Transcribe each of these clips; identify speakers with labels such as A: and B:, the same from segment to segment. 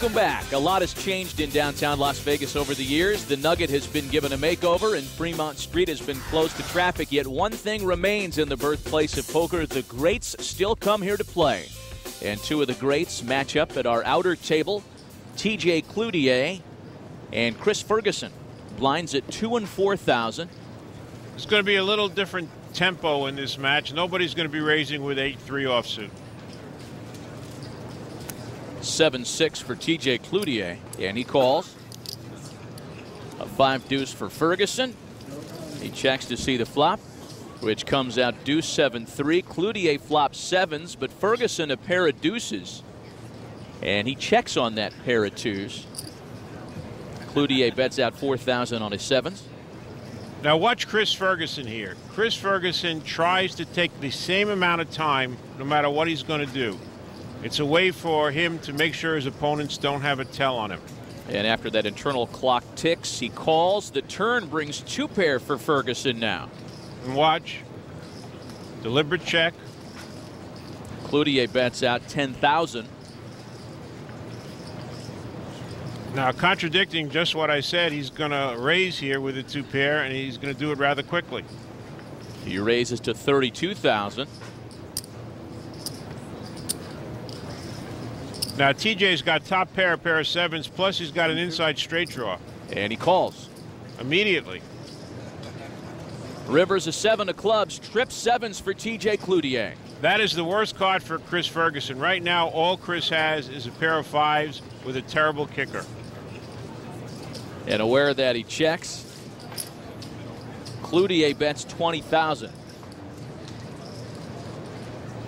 A: Welcome back. A lot has changed in downtown Las Vegas over the years. The Nugget has been given a makeover and Fremont Street has been closed to traffic. Yet one thing remains in the birthplace of poker. The greats still come here to play. And two of the greats match up at our outer table. TJ Cloutier and Chris Ferguson. Blinds at 2 and 4,000.
B: It's going to be a little different tempo in this match. Nobody's going to be raising with 8-3 offsuit.
A: 7-6 for TJ Cloutier, and he calls. A 5 deuce for Ferguson. He checks to see the flop, which comes out deuce 7-3. Cloutier flops sevens, but Ferguson a pair of deuces, and he checks on that pair of twos. Cloutier bets out 4,000 on his sevens.
B: Now watch Chris Ferguson here. Chris Ferguson tries to take the same amount of time no matter what he's going to do. It's a way for him to make sure his opponents don't have a tell on him.
A: And after that internal clock ticks, he calls. The turn brings 2 pair for Ferguson now.
B: And watch. Deliberate check.
A: Cloutier bets out 10,000.
B: Now, contradicting just what I said, he's going to raise here with a 2 pair, and he's going to do it rather quickly.
A: He raises to 32,000.
B: Now, TJ's got top pair, a pair of sevens, plus he's got an inside straight draw.
A: And he calls.
B: Immediately.
A: Rivers a 7 of clubs, trip sevens for TJ Cloutier.
B: That is the worst card for Chris Ferguson. Right now, all Chris has is a pair of 5s with a terrible kicker.
A: And aware that he checks. Cloutier bets 20,000.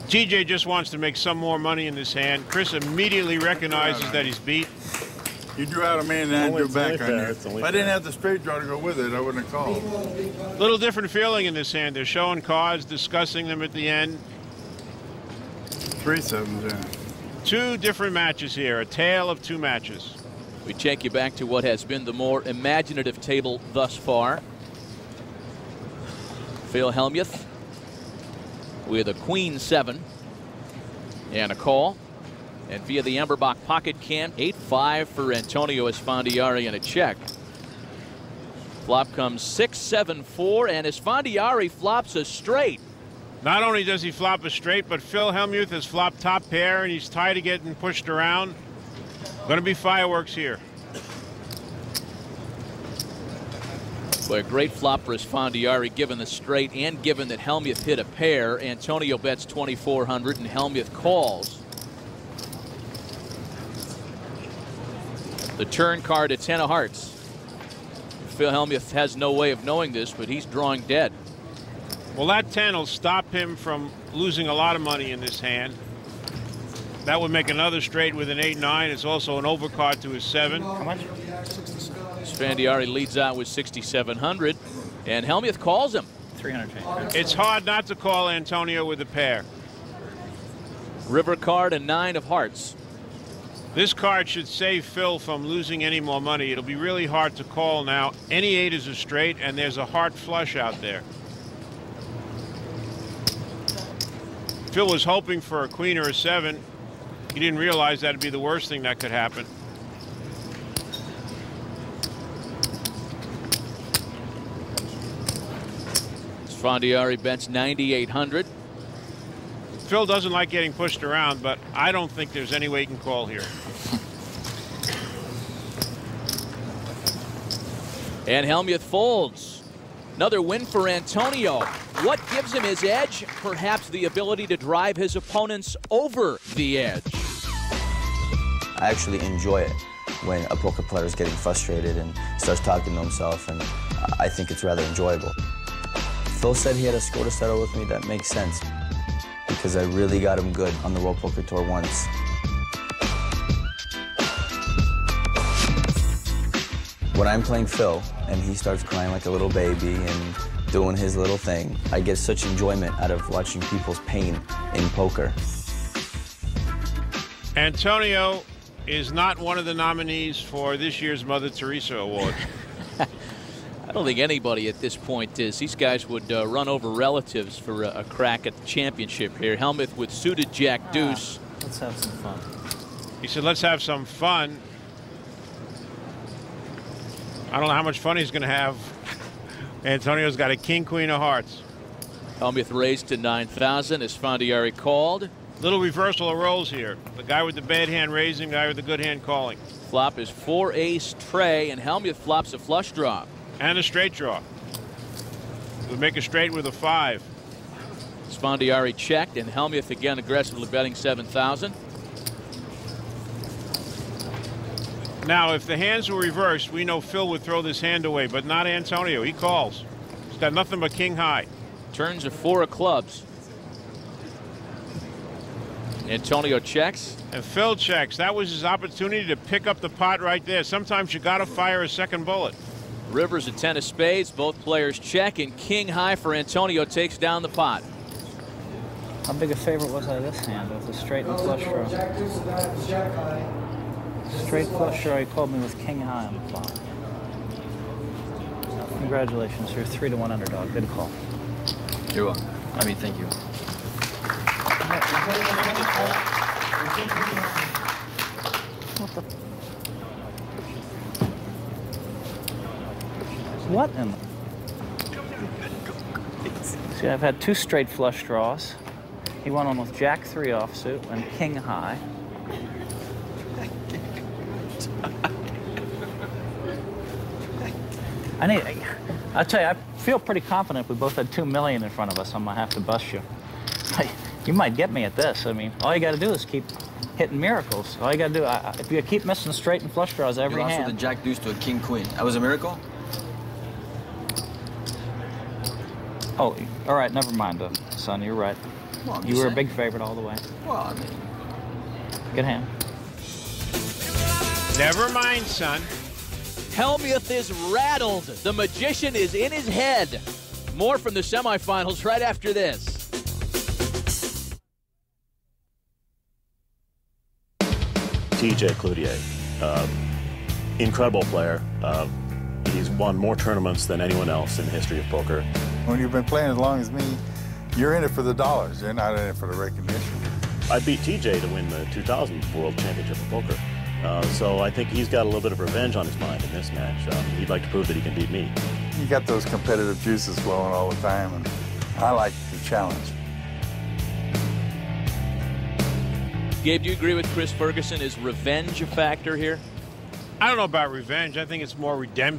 B: TJ just wants to make some more money in this hand. Chris immediately recognizes that he's beat.
C: You drew out a man and I drew back on you. If I didn't have the straight draw to go with it, I wouldn't have called.
B: Little different feeling in this hand. They're showing cards, discussing them at the end.
C: 3 sevens, yeah.
B: 2 different matches here, a tale of 2 matches.
A: We take you back to what has been the more imaginative table thus far. Phil Hellmuth with a queen 7 and a call. And via the Emberbach pocket cam, 8-5 for Antonio Esfandiari and a check. Flop comes 6-7-4, and Esfandiari flops a straight.
B: Not only does he flop a straight, but Phil Hellmuth has flopped top pair, and he's tired of getting pushed around. Going to be fireworks here.
A: Boy, a great flop for Esfandiari, given the straight and given that Hellmuth hit a pair. Antonio bets 2,400, and Hellmuth calls. The turn card at 10 of hearts. Phil Hellmuth has no way of knowing this, but he's drawing dead.
B: Well, that 10 will stop him from losing a lot of money in this hand. That would make another straight with an 8-9. It's also an overcard to his 7.
D: How much?
A: Esfandiari leads out with 6,700, and Hellmuth calls him.
D: 300.
B: It's hard not to call Antonio with a pair.
A: River card and 9 of hearts.
B: This card should save Phil from losing any more money. It'll be really hard to call now. Any 8 is a straight, and there's a heart flush out there. Phil was hoping for a queen or a 7. He didn't realize that'd be the worst thing that could happen.
A: Esfandiari bets 9,800.
B: Phil doesn't like getting pushed around, but I don't think there's any way he can call here.
A: And Hellmuth folds. Another win for Antonio. What gives him his edge? Perhaps the ability to drive his opponents over the edge.
E: I actually enjoy it when a poker player is getting frustrated and starts talking to himself, and I think it's rather enjoyable. Phil said he had a score to settle with me. That makes sense, because I really got him good on the World Poker Tour once. When I'm playing Phil and he starts crying like a little baby and doing his little thing, I get such enjoyment out of watching people's pain in poker.
B: Antonio is not one of the nominees for this year's Mother Teresa Award.
A: I don't think anybody at this point is. These guys would run over relatives for a crack at the championship here. Hellmuth with suited jack deuce.
D: Let's have some fun.
B: He said, let's have some fun. I don't know how much fun he's going to have. Antonio's got a king, queen of hearts.
A: Helmuth raised to 9,000 as Fondiari called.
B: Little reversal of roles here. The guy with the bad hand raising, the guy with the good hand calling.
A: Flop is 4-ace Trey, and Helmuth flops a flush draw.
B: And a straight draw. We make a straight with a 5.
A: Fondiari checked, and Helmuth again aggressively betting 7,000.
B: Now, if the hands were reversed, we know Phil would throw this hand away, but not Antonio. He calls. He's got nothing but king high.
A: Turns a 4 of clubs. Antonio checks.
B: And Phil checks. That was his opportunity to pick up the pot right there. Sometimes you got to fire a second bullet.
A: River's a 10 of spades. Both players check, and king high for Antonio takes down the pot.
D: How big a favorite was I this hand with a straight and flush draw? Straight flush draw, he called me with king high on the flop. Congratulations, you're a 3-1 underdog. Good call.
E: You're welcome. I mean, thank you.
D: What in the... See, I've had 2 straight flush draws. He went on with Jack 3 offsuit and king high. I'll tell you, I feel pretty confident if we both had $2 million in front of us, I'm gonna have to bust you. You might get me at this. I mean, all you got to do is keep hitting miracles. All you got to do, if you keep missing straight and flush draws every hand.
E: You lost with a jack deuce to a king queen. That was a miracle?
D: Oh, all right, never mind, son. You're right.
E: Well,
D: you were a big favorite all the way.
E: Well, I mean,
D: good hand.
B: Never mind, son.
A: Helmuth is rattled. The magician is in his head. More from the semifinals right after this.
F: TJ Cloutier, incredible player. He's won more tournaments than anyone else in the history of poker.
C: When you've been playing as long as me, you're in it for the dollars. You're not in it for the recognition.
F: I beat TJ to win the 2000 World Championship of Poker. So I think he's got a little bit of revenge on his mind in this match. He'd like to prove that he can beat me.
C: You got those competitive juices flowing all the time, and I like the challenge.
A: Gabe, do you agree with Chris Ferguson? Is revenge a factor here?
B: I don't know about revenge. I think it's more redemption.